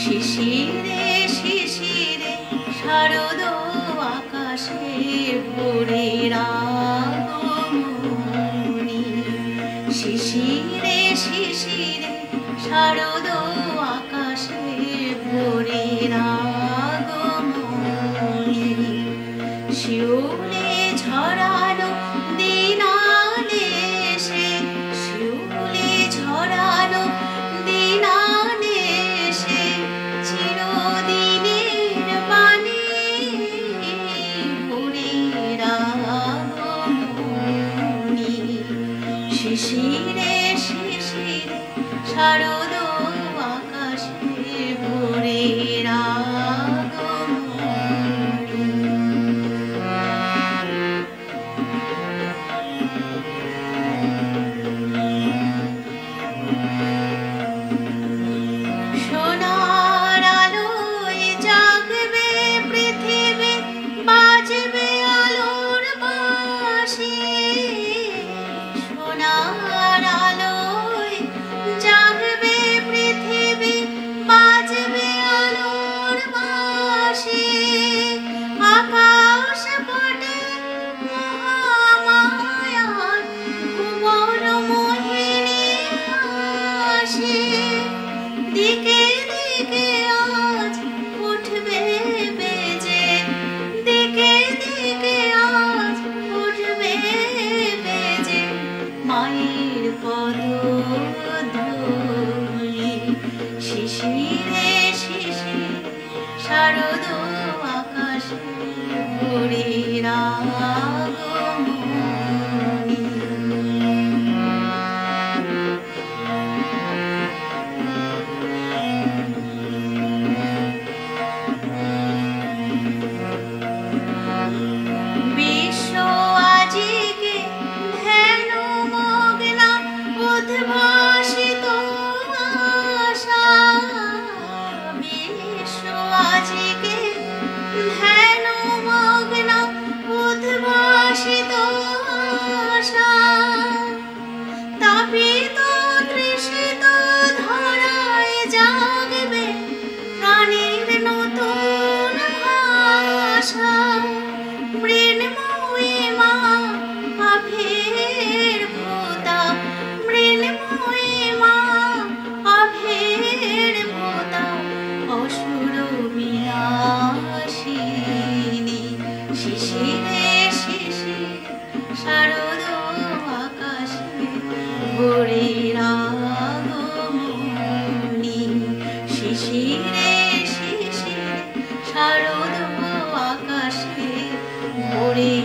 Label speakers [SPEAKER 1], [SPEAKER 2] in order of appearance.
[SPEAKER 1] শিশিরে শিশিরে শারদ আকাশে ভোরের আগমনী। শিশিরে শিশিরে শারদ আকাশে ভোরের আগমনী। শিউলি ঝরানো দিনানেশে, শিউলি ঝরানো দিনানেশে চিরদিনের বাণী ভোরের আগমনী। শিশিরে শিশিরে শারদ আকাশে ভোরের আগমনী। সোনার আলোয় জাগবে পৃথিবী, বাজবে আলোর বাঁশি। সোনার আলোয় জাগবে পৃথিবী, বাজবে আলোর বাঁশি। আকাশ পটে মহামায়ার ভুবন মোহিনী হাসি। দিকে দিকে আজ উঠবে বেজে, দিকে দিকে আজ উঠবে বেজে মায়ের পদধ্বনি। শিশিরে শিশিরে শারদ আকাশে ভোরের আগমনী। বিশ্ব আজিকে ধ্যান মগ্না উদ্ভাসিত আশা। বিশ্ব আজিকে ধ্যান মগ্না উদ্ভাসিত আশা। তাপিত তৃষিত ধরায় জাগবে প্রাণের নতুন ভাষা। মৃন্ময়ী মা আবির্ভূতা, মৃন্ময়ী মা আবির্ভূতা অসুর বিনাশিনী। শিশিরে শিশিরে শারদ আকাশে ভোরের আগমনী। শিশিরে শিশিরে শারদ আকাশে ভোরের